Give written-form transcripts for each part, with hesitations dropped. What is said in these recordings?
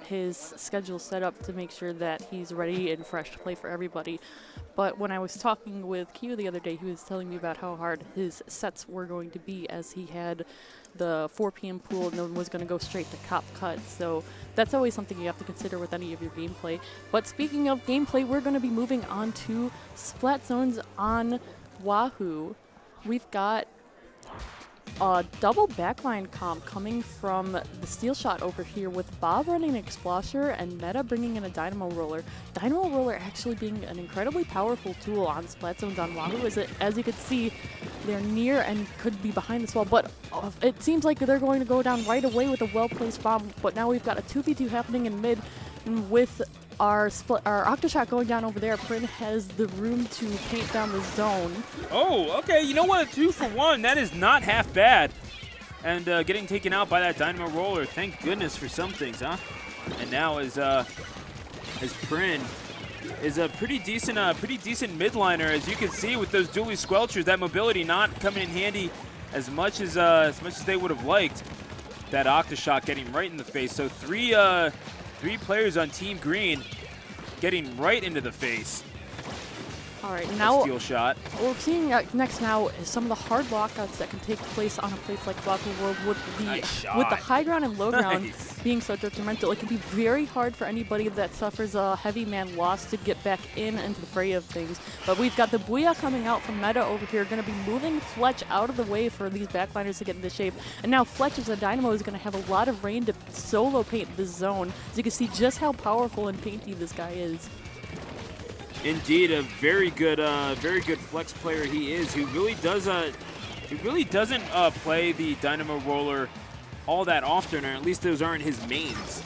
his schedule set up to make sure that he's ready and fresh to play for everybody. But when I was talking with Q the other day, he was telling me about how hard his sets were going to be as he had the 4 p.m. pool and then was going to go straight to Cop Cut. So that's always something you have to consider with any of your gameplay. But speaking of gameplay, we're going to be moving on to Splat Zones on Wahoo. We've got a double backline comp coming from the Steelshot over here with Bob running an Explosher and Meta bringing in a Dynamo Roller. Dynamo Roller actually being an incredibly powerful tool on Splat Zones on Wahoo. As you can see, they're near and could be behind this wall, but it seems like they're going to go down right away with a well-placed bomb. But now we've got a 2v2 happening in mid with our Octoshot going down over there. Prin has the room to paint down the zone. Oh, okay. You know what? A 2-for-1. That is not half bad. And getting taken out by that Dynamo Roller. Thank goodness for some things, huh? And now as Prin is a pretty decent midliner, as you can see with those dually squelchers. That mobility not coming in handy as much as they would have liked. That Octoshot getting right in the face. So three players on Team Green getting right into the face. All right, now Steelshot. what we're seeing next now is some of the hard lockouts that can take place on a place like Wahoo World with the high ground and low ground being so detrimental. It can be very hard for anybody that suffers a heavy man loss to get back into the fray of things. But we've got the Booyah coming out from Meta over here, going to be moving Fletch out of the way for these backliners to get into shape. And now Fletch as a Dynamo is going to have a lot of rain to solo paint the zone. So you can see just how powerful and painty this guy is. Indeed, a very good flex player he is. Who really doesn't play the Dynamo Roller all that often, or at least those aren't his mains,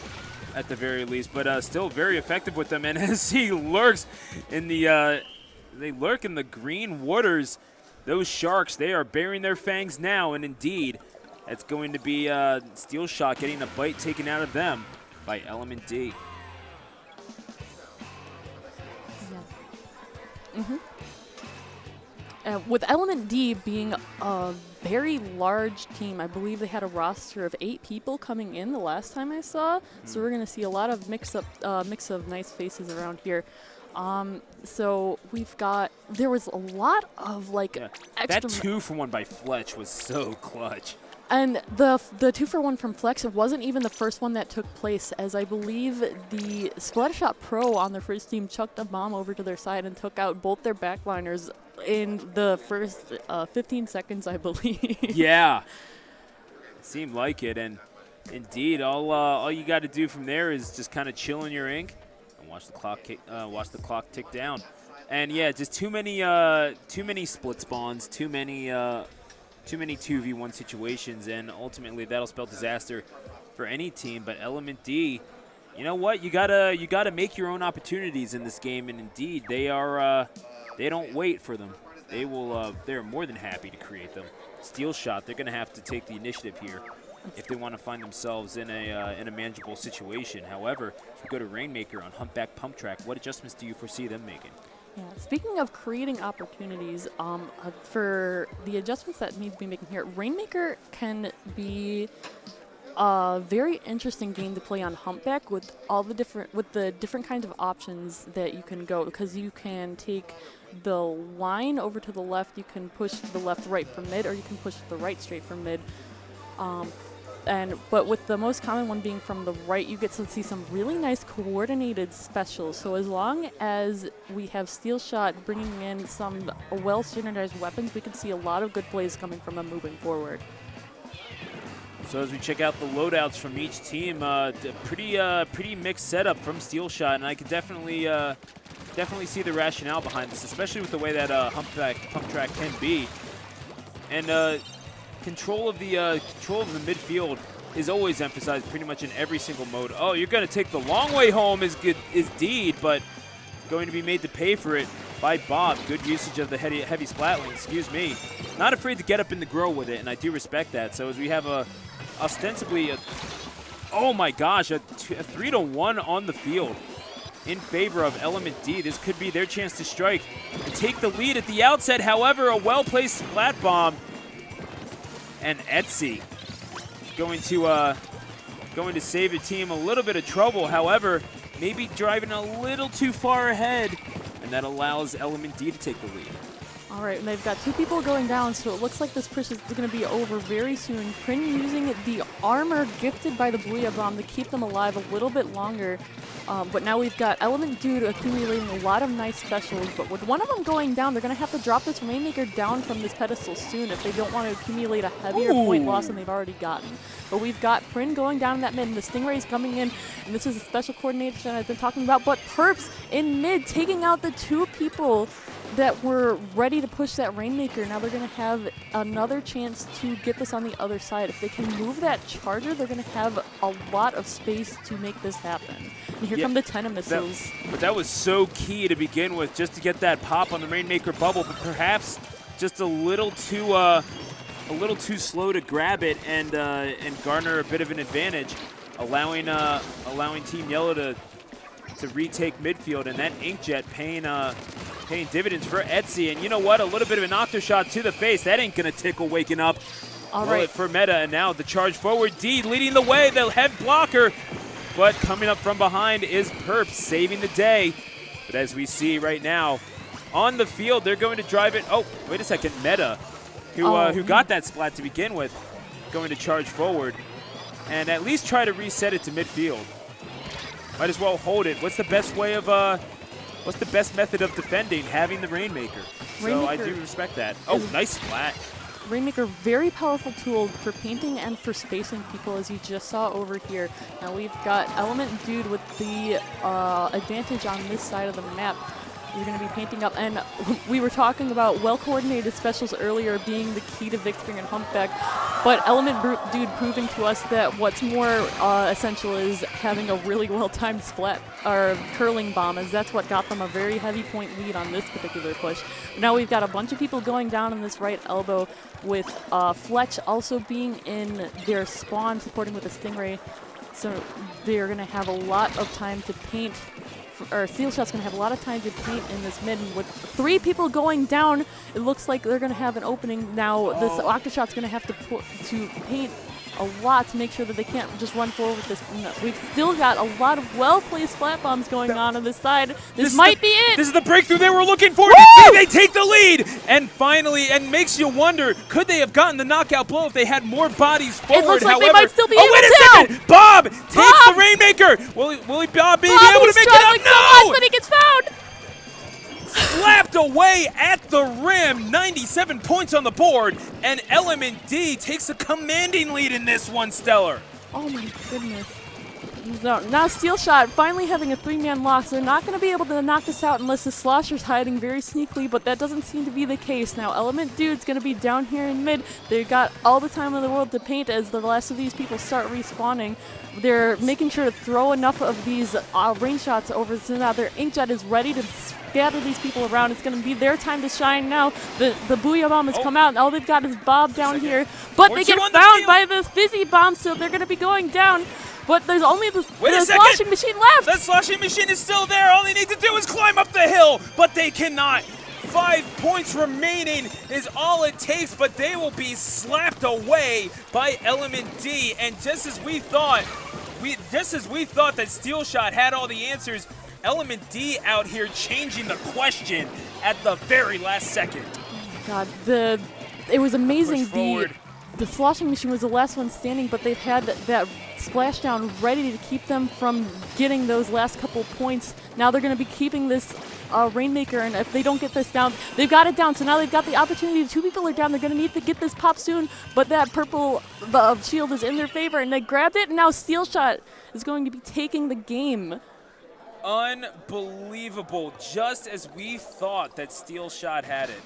at the very least. But still very effective with them. And as he lurks in they lurk in the green waters. Those sharks, they are baring their fangs now, and indeed, it's going to be Steelshot getting a bite taken out of them by Element D. With Element D being a very large team, I believe they had a roster of 8 people coming in the last time I saw. So we're going to see a lot of mix of nice faces around here. So there was a lot of extra. That 2-for-1 by Fletch was so clutch. And the 2-for-1 from Flex, it wasn't even the first one that took place, as I believe the Splatshot Pro on their first team chucked a bomb over to their side and took out both their backliners in the first 15 seconds, I believe. Yeah, it seemed like it, and indeed, all you got to do from there is just kind of chill in your ink and watch the clock tick down. And yeah, just too many split spawns, too many 2v1 situations, and ultimately that'll spell disaster for any team. But Element D, you know what? You gotta make your own opportunities in this game, and indeed they are. They don't wait for them. They will. They're more than happy to create them. Steelshot, they're gonna have to take the initiative here if they want to find themselves in a manageable situation. However, if we go to Rainmaker on Humpback Pump Track, what adjustments do you foresee them making? Yeah, speaking of creating opportunities, for the adjustments that need to be making here, Rainmaker can be a very interesting game to play on Humpback with the different kinds of options that you can go, because you can take the line over to the left, you can push the left right from mid, or you can push the right straight from mid. But with the most common one being from the right, you get to see some really nice coordinated specials. So as long as we have Steelshot bringing in some well-standardized weapons, we can see a lot of good plays coming from them moving forward. So as we check out the loadouts from each team, pretty mixed setup from Steelshot, and I could definitely see the rationale behind this, especially with the way that Humpback Pump Track can be. And control of the midfield is always emphasized pretty much in every single mode. Oh, you're going to take the long way home is Deed, but going to be made to pay for it by Bob. Good usage of the heavy splat lane, excuse me. Not afraid to get up in the grill with it, and I do respect that. So as we have ostensibly oh my gosh, a 3-1 on the field in favor of Element D. This could be their chance to strike and take the lead at the outset. However, a well-placed splat bomb. And Etsy going to going to save a team a little bit of trouble. However, maybe driving a little too far ahead, and that allows Element D to take the lead. All right, and they've got 2 people going down, so it looks like this push is going to be over very soon. Prin using the armor gifted by the Booyah Bomb to keep them alive a little bit longer. But now we've got Element Dude accumulating a lot of nice specials, but with one of them going down, they're going to have to drop this Rainmaker down from this pedestal soon if they don't want to accumulate a heavier point loss than they've already gotten. But we've got Prin going down in that mid, and the Stingray's coming in, and this is a special coordination I've been talking about, but Perps in mid taking out the 2 people that were ready to push that Rainmaker. Now they're going to have another chance to get this on the other side. If they can move that Charger, they're going to have a lot of space to make this happen. And here come the Tenna missiles. But that was so key to begin with, just to get that pop on the Rainmaker bubble, but perhaps just a little too slow to grab it and garner a bit of an advantage, allowing Team Yellow to retake midfield, and that Inkjet paying dividends for Etsy. And you know what? A little bit of an Octoshot to the face. That ain't going to tickle waking up. All right. For Meta, and now the charge forward. D leading the way, the head blocker. But coming up from behind is Perps, saving the day. But as we see right now, on the field, they're going to drive it. Oh, wait a second. Meta, who got that splat to begin with, going to charge forward and at least try to reset it to midfield. Might as well hold it. What's the best way of what's the best method of defending? Having the Rainmaker. So I do respect that. Oh, nice splat. Rainmaker, very powerful tool for painting and for spacing people, as you just saw over here. Now we've got Element Dude with the advantage on this side of the map. You're going to be painting up, and we were talking about well-coordinated specials earlier being the key to victory in Humpback, but Element Dude proving to us that what's more essential is having a really well-timed splat or curling bomb, as that's what got them a very heavy point lead on this particular push. Now we've got a bunch of people going down in this right elbow, with Fletch also being in their spawn, supporting with a Stingray, so they're going to have a lot of time to paint. Or Steelshot's going to have a lot of time to paint in this mid. With 3 people going down, it looks like they're going to have an opening. Now this Octoshot's going to have to paint a lot to make sure that they can't just run forward with this. No, we've still got a lot of well-placed splat bombs going on this side. This might be it. This is the breakthrough they were looking for. They take the lead, and finally, and makes you wonder, could they have gotten the knockout blow if they had more bodies forward? It looks like However, they might still be able wait a to. second! Bob takes the Rainmaker. Will Bob be able to make it up? No! But he gets found. Slapped away at the rim, 97 points on the board, and Element D takes a commanding lead in this one, Stellar. Oh my goodness. No, now Steelshot finally having a 3-man loss. They're not going to be able to knock this out unless the Slosher's hiding very sneakily, but that doesn't seem to be the case. Now Element Dude's going to be down here in mid. They've got all the time in the world to paint as the last of these people start respawning. They're making sure to throw enough of these range shots over, so now their Inkjet is ready to gather these people around. It's going to be their time to shine now. The Booyah Bomb has come out, and all they've got is Bob down here. But they get found by the Fizzy Bomb, so they're going to be going down. But there's only the sloshing machine left. That sloshing machine is still there. All they need to do is climb up the hill, but they cannot. 5 points remaining is all it takes, but they will be slapped away by Element D. And just as we thought that Steelshot had all the answers, Element D out here changing the question at the very last second. Oh my God, it was amazing. The sloshing machine was the last one standing, but they've had that splashdown ready to keep them from getting those last couple points. Now they're going to be keeping this Rainmaker, and if they don't get this down, they've got it down. So now they've got the opportunity. 2 people are down. They're going to need to get this pop soon, but that purple shield is in their favor, and they grabbed it, and now Steelshot is going to be taking the game. Unbelievable. Just as we thought that Steelshot had it,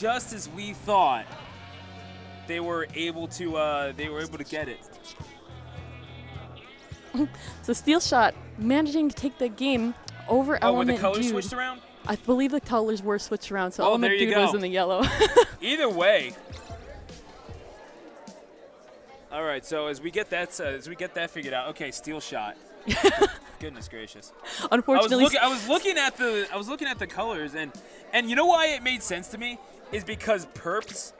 just as we thought, they were able to get it. So Steelshot managing to take the game over Element Dude. Were the colors switched around? I believe the colors were switched around, so Element Dude was in the yellow. Either way. All right, so as we get that figured out, okay, Steelshot. Goodness gracious. Unfortunately, I was looking at the colors, and you know why it made sense to me is because Perps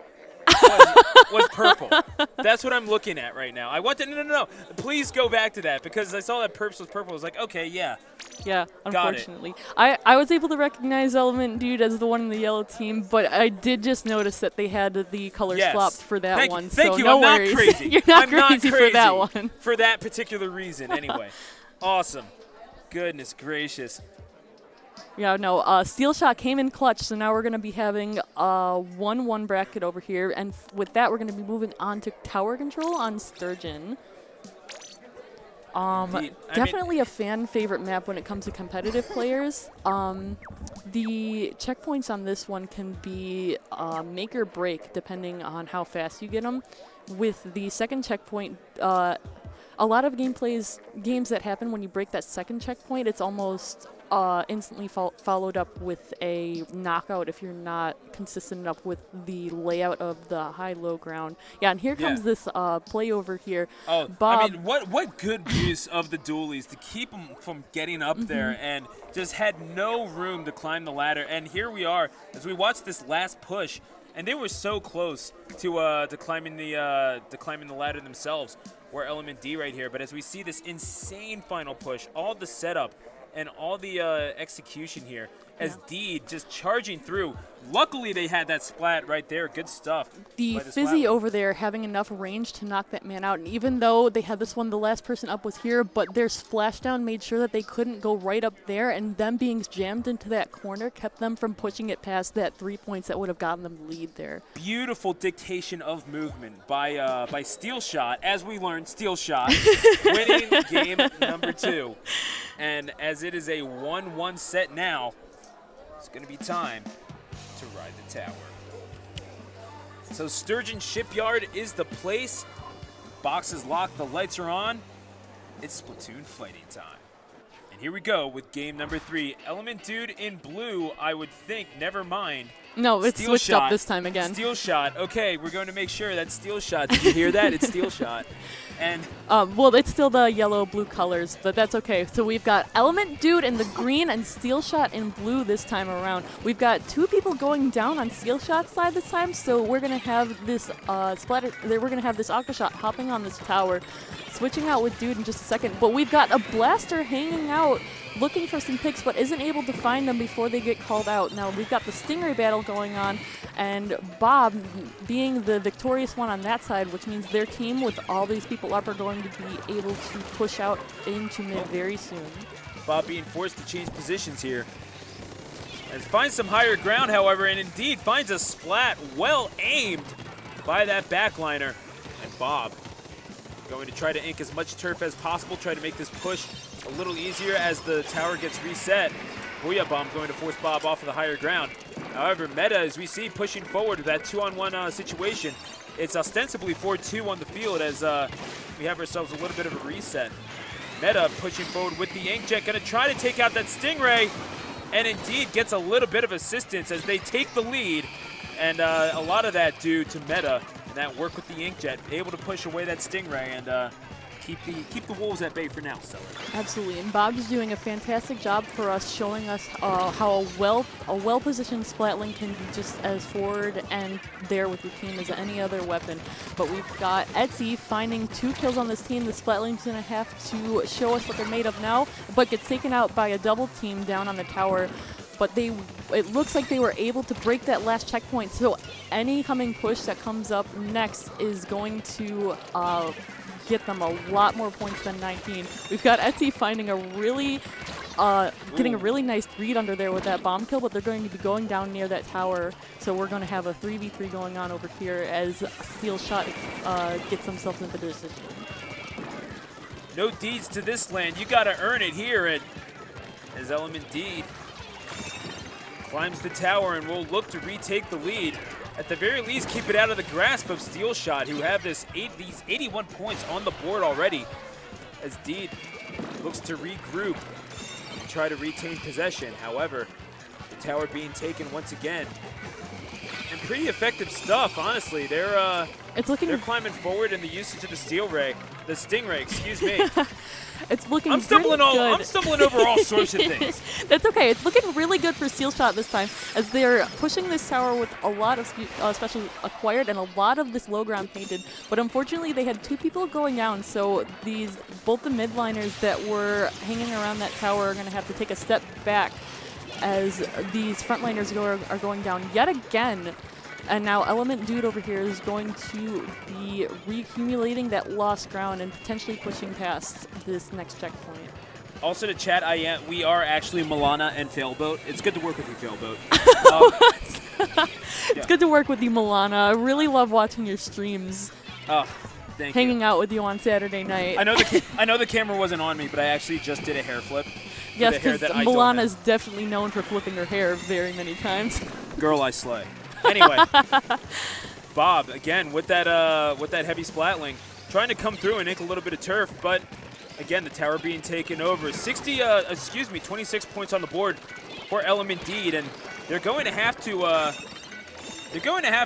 was purple. That's what I'm looking at right now. I want to no. Please go back to that because I saw that Perps was purple. I was like, okay, yeah. Yeah, unfortunately. I was able to recognize Element Dude as the one in the yellow team, but I did just notice that they had the colors flopped for that one. Thank so you. no I'm worries. not crazy. You're not I'm crazy not crazy for that one. For that particular reason, anyway. Awesome. Goodness gracious. Yeah, no, Steelshot came in clutch, so now we're going to be having a 1-1 bracket over here, and with that we're going to be moving on to tower control on Sturgeon. Definitely a fan favorite map when it comes to competitive players. The checkpoints on this one can be make or break depending on how fast you get them. With the second checkpoint, a lot of games that happen when you break that second checkpoint, it's almost instantly followed up with a knockout if you're not consistent enough with the layout of the high-low ground. Yeah, and here comes this play over here. Oh, Bob, I mean, what good use of the dualies to keep them from getting up there and just had no room to climb the ladder. And here we are as we watch this last push, and they were so close to climbing the ladder themselves. We're Element D right here, but as we see this insane final push, all the setup and all the execution here, as Deed just charging through. Luckily, they had that splat right there. Good stuff. The Fizzy over there having enough range to knock that man out. And even though they had this one, the last person up was here, but their splashdown made sure that they couldn't go right up there, and them being jammed into that corner kept them from pushing it past that 3 points that would have gotten them the lead there. Beautiful dictation of movement by Steelshot. As we learned, Steelshot winning game number 2. And as it is a 1-1 set now, it's going to be time to ride the tower. So Sturgeon Shipyard is the place. Box is locked, the lights are on. It's Splatoon fighting time. And here we go with game number 3. Element Dude in blue, I would think, never mind. No, it's switched up this time again. Steelshot. Okay, we're going to make sure that's Steelshot. Did you hear that? It's Steelshot. And well, it's still the yellow-blue colors, but that's okay. So we've got Element Dude in the green and Steelshot in blue this time around. We've got 2 people going down on Steelshot's side this time, so we're gonna have this splatter. We're gonna have this Octoshot hopping on this tower, switching out with Dude in just a second. But we've got a Blaster hanging out, looking for some picks, but isn't able to find them before they get called out. Now we've got the Stingray battle going on, and Bob being the victorious one on that side, which means their team with all these people up are going to be able to push out into mid very soon. Bob being forced to change positions here. And finds some higher ground, however, and indeed finds a splat well aimed by that backliner. And Bob going to try to ink as much turf as possible, try to make this push a little easier as the tower gets reset. Booyah Bomb going to force Bob off of the higher ground. However, Meta, as we see, pushing forward with that 2-on-1 situation. It's ostensibly 4-2 on the field as we have ourselves a little bit of a reset. Meta pushing forward with the Inkjet, going to try to take out that Stingray, and indeed gets a little bit of assistance as they take the lead, and a lot of that due to Meta and that work with the Inkjet, able to push away that Stingray and keep the Wolves at bay for now. So absolutely, and Bob's doing a fantastic job for us, showing us how a well-positioned Splatling can be just as forward and there with your team as any other weapon. But we've got Etsy finding 2 kills on this team. The Splatling's going to have to show us what they're made of now, but gets taken out by a double team down on the tower. But it looks like they were able to break that last checkpoint, so any coming push that comes up next is going to get them a lot more points than 19. We've got Etsy finding a really, getting a really nice read under there with that bomb kill, but they're going to be going down near that tower, so we're going to have a 3v3 going on over here as Steelshot gets himself into position. No deeds to this land. You got to earn it here as Element D climbs the tower and will look to retake the lead. At the very least, keep it out of the grasp of Steelshot, who have these 81 points on the board already, as Deed looks to regroup and try to retain possession. However, the tower being taken once again. And pretty effective stuff, honestly. They're climbing forward in the usage of the Stingray, excuse me. It's looking I'm stumbling over all sorts of things. That's okay. It's looking really good for Steelshot this time, as they're pushing this tower with a lot of specials acquired and a lot of this low ground painted. But unfortunately, they had 2 people going down, so both the midliners that were hanging around that tower are going to have to take a step back as these frontliners are going down yet again. And now Element Dude over here is going to be reaccumulating that lost ground and potentially pushing past this next checkpoint. Also to chat, we are actually Milana and Failboat. It's good to work with you, Failboat. It's good to work with you, Milana. I really love watching your streams. Oh, hanging out with you on Saturday night. I know the camera wasn't on me, but I actually just did a hair flip. Yes, because Milana is definitely known for flipping her hair very many times. Girl, I slay. Anyway, Bob again with that heavy splatling, trying to come through and ink a little bit of turf, but again the tower being taken over. 26 points on the board for Element Deed, and they're going to have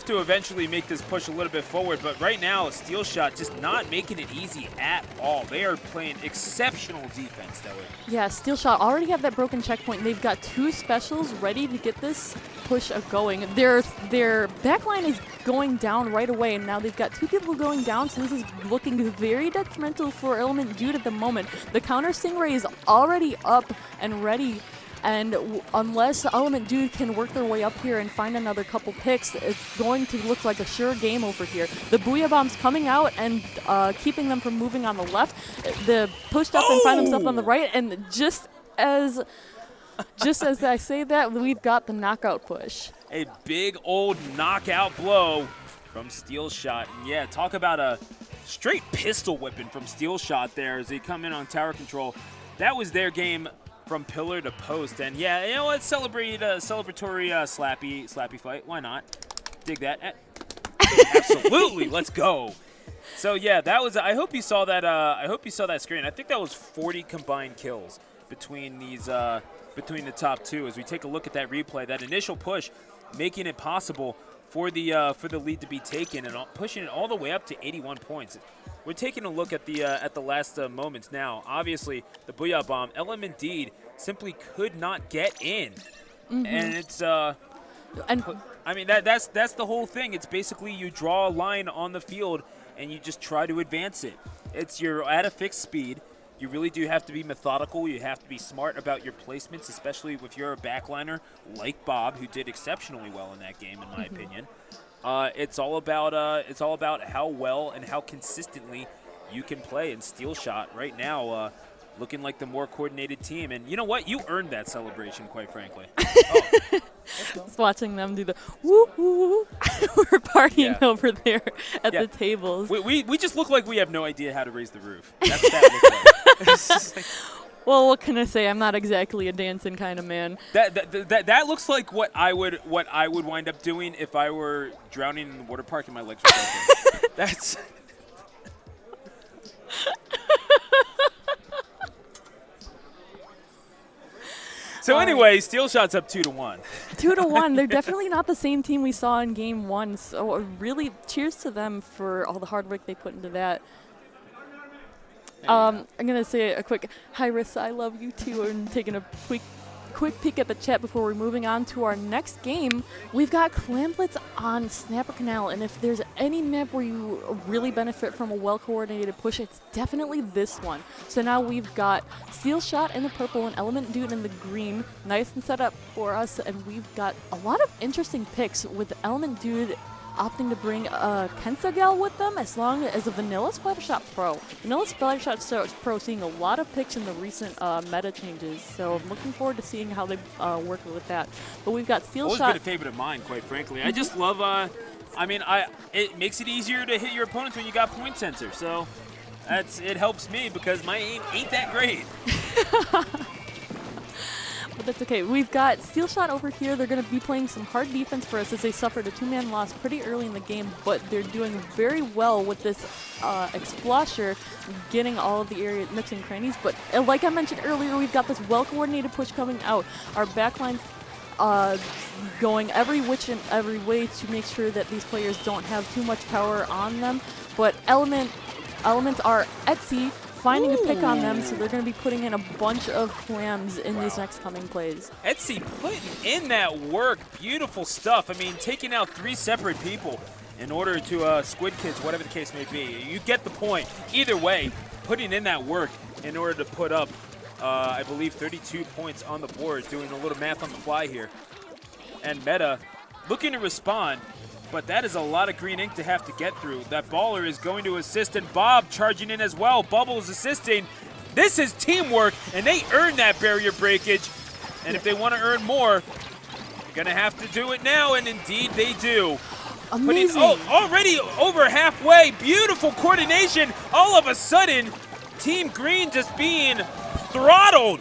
to eventually make this push a little bit forward. But right now, Steelshot just not making it easy at all. They are playing exceptional defense, though. Yeah, Steelshot already have that broken checkpoint. They've got 2 specials ready to get this push going. Their backline is going down right away, and now they've got 2 people going down, so this is looking very detrimental for Element Dude at the moment. The counter Stingray is already up and ready, and unless Element Dude can work their way up here and find another couple picks, it's going to look like a sure game over here. The Booyah Bomb's coming out and keeping them from moving on the left. The pushed up and find themselves on the right, and just as I say that, we've got the knockout push. A big old knockout blow from Steelshot. And yeah, talk about a straight pistol whipping from Steelshot there as they come in on tower control. That was their game from pillar to post. And yeah, you know what? Celebratory slappy fight. Why not? Dig that. Absolutely. Let's go. So yeah, that was. I hope you saw that. I hope you saw that screen. I think that was 40 combined kills between these. Between the top 2, as we take a look at that replay, that initial push, making it possible for the lead to be taken and pushing it all the way up to 81 points. We're taking a look at the last moments now. Obviously, the Booyah Bomb, Element Deed simply could not get in, and it's I mean that's the whole thing. It's basically you draw a line on the field and you just try to advance it. You're at a fixed speed. You really do have to be methodical. You have to be smart about your placements, especially if you're a backliner like Bob, who did exceptionally well in that game, in my opinion. It's all about how well and how consistently you can play. And Steelshot right now, looking like the more coordinated team. And you know what? You earned that celebration, quite frankly. Just watching them do the woo-woo. We're partying over there at the tables. We just look like we have no idea how to raise the roof. That's what that looks like. Well, what can I say? I'm not exactly a dancing kind of man. That looks like what I would wind up doing if I were drowning in the water park and my legs were broken. That's. So anyway, Steelshot's up 2-1. 2-1. They're definitely not the same team we saw in Game 1. So really, cheers to them for all the hard work they put into that. I'm gonna say a quick hi, Rissa. I love you too. And taking a quick peek at the chat before we're moving on to our next game. We've got Clamplets on Snapper Canal, and if there's any map where you really benefit from a well-coordinated push, it's definitely this one. So now we've got Steelshot in the purple and Element Dude in the green, nice and set up for us, and we've got a lot of interesting picks with Element Dude opting to bring a Kensagal with them, as long as a Vanilla Splattershot Pro. Vanilla Splattershot Pro seeing a lot of picks in the recent meta changes, so I'm looking forward to seeing how they work with that. But we've got Steelshot. Always been a favorite of mine, quite frankly. I just love. It makes it easier to hit your opponents when you got point sensor. So it helps me because my aim ain't that great. But that's okay. We've got Steelshot over here. They're going to be playing some hard defense for us as they suffered a 2-man loss pretty early in the game, but they're doing very well with this Explosher, getting all of the area nooks and crannies. But like I mentioned earlier, we've got this well-coordinated push coming out. Our backline going every which and every way to make sure that these players don't have too much power on them. But elements are Etsy finding a pick on them, so they're going to be putting in a bunch of clams in these next coming plays. Etsy putting in that work. Beautiful stuff. I mean, taking out 3 separate people in order to Squid Kids, whatever the case may be. You get the point. Either way, putting in that work in order to put up, I believe, 32 points on the board. Doing a little math on the fly here. And Meta looking to respond, but that is a lot of green ink to have to get through. That baller is going to assist, and Bob charging in as well. Bubbles assisting. This is teamwork, and they earn that barrier breakage. And if they want to earn more, they're going to have to do it now, and indeed they do. Amazing. Already over halfway. Beautiful coordination. All of a sudden, Team Green just being throttled.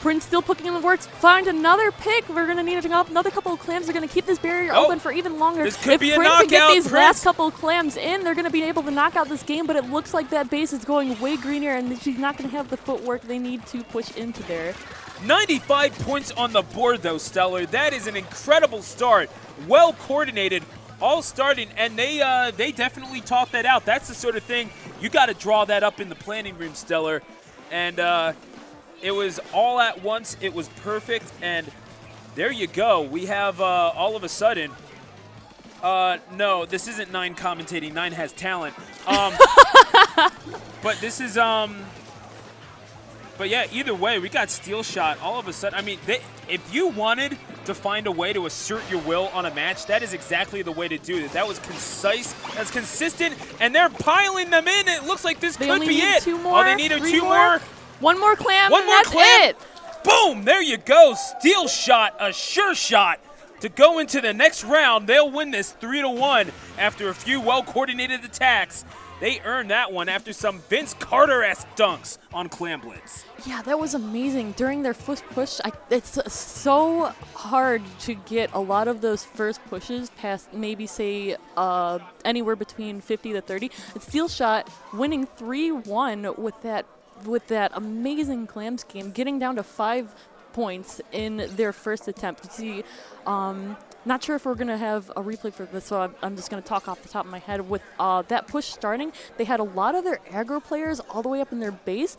Prince still putting in the works. Find another pick. We're going to need another couple of clams. They're going to keep this barrier open for even longer. This could be a Prince knockout. Can get these last couple of clams in, they're going to be able to knock out this game, but it looks like that base is going way greener, and she's not going to have the footwork they need to push into there. 95 points on the board, though, Stellar. That is an incredible start. Well coordinated, all starting, and they definitely talked that out. That's the sort of thing you got to draw that up in the planning room, Stellar. And it was all at once. It was perfect, and there you go. We have all of a sudden. No, this isn't Nine commentating. Nine has talent. But this is But yeah, either way, we got Steelshot all of a sudden. I mean, if you wanted to find a way to assert your will on a match, that is exactly the way to do it. That was concise, that's consistent, and they're piling them in. It looks like this could be it. Two more, they need 2 more. One more clam, One more that's clam. it. Boom, there you go. Steelshot, a sure shot to go into the next round. They'll win this 3-1 after a few well-coordinated attacks. They earned that one after some Vince Carter-esque dunks on Clam Blitz. Yeah, that was amazing. During their first push, it's so hard to get a lot of those first pushes past maybe, say, anywhere between 50 to 30. It's Steelshot winning 3-1 with that amazing Clams game, getting down to 5 points in their first attempt. You see, not sure if we're going to have a replay for this, so I'm just going to talk off the top of my head. With that push starting, they had a lot of their aggro players all the way up in their base,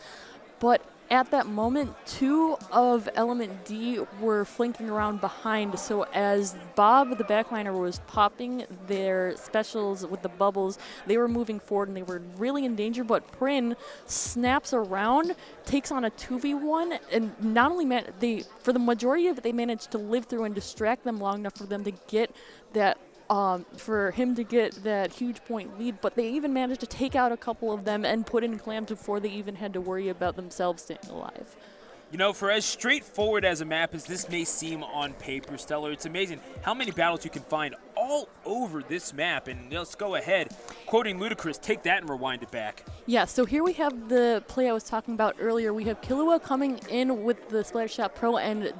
but at that moment, 2 of Element D were flanking around behind. So as Bob, the backliner, was popping their specials with the bubbles, they were moving forward and they were really in danger. But Prin snaps around, takes on a 2v1, and not only for the majority of it, they managed to live through and distract them long enough for them to get that. For him to get that huge point lead, but they even managed to take out a couple of them and put in clams before they even had to worry about themselves staying alive. You know, for as straightforward as a map as this may seem on paper, Stellar, it's amazing how many battles you can find all over this map. And let's go ahead, quoting Ludacris, take that and rewind it back. Yeah, so here we have the play I was talking about earlier. We have Killua coming in with the Splattershot Pro and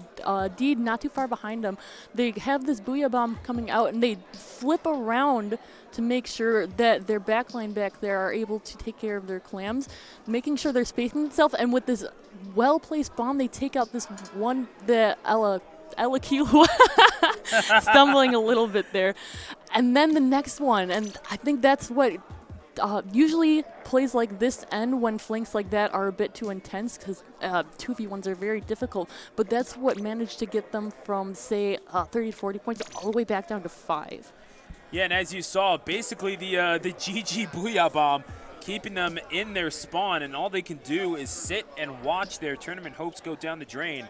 Deed not too far behind them. They have this Booyah Bomb coming out, and they flip around to make sure that their backline back there are able to take care of their clams, making sure they're spacing themselves. And with this well-placed bomb, they take out this one, the Ella Killua, stumbling a little bit there. And then the next one, and I think that's what usually plays like this end when flanks like that are a bit too intense, because 2v1s are very difficult, but that's what managed to get them from, say, 30 to 40 points all the way back down to 5. Yeah, and as you saw, basically the GG Booyah Bomb keeping them in their spawn, and all they can do is sit and watch their tournament hopes go down the drain.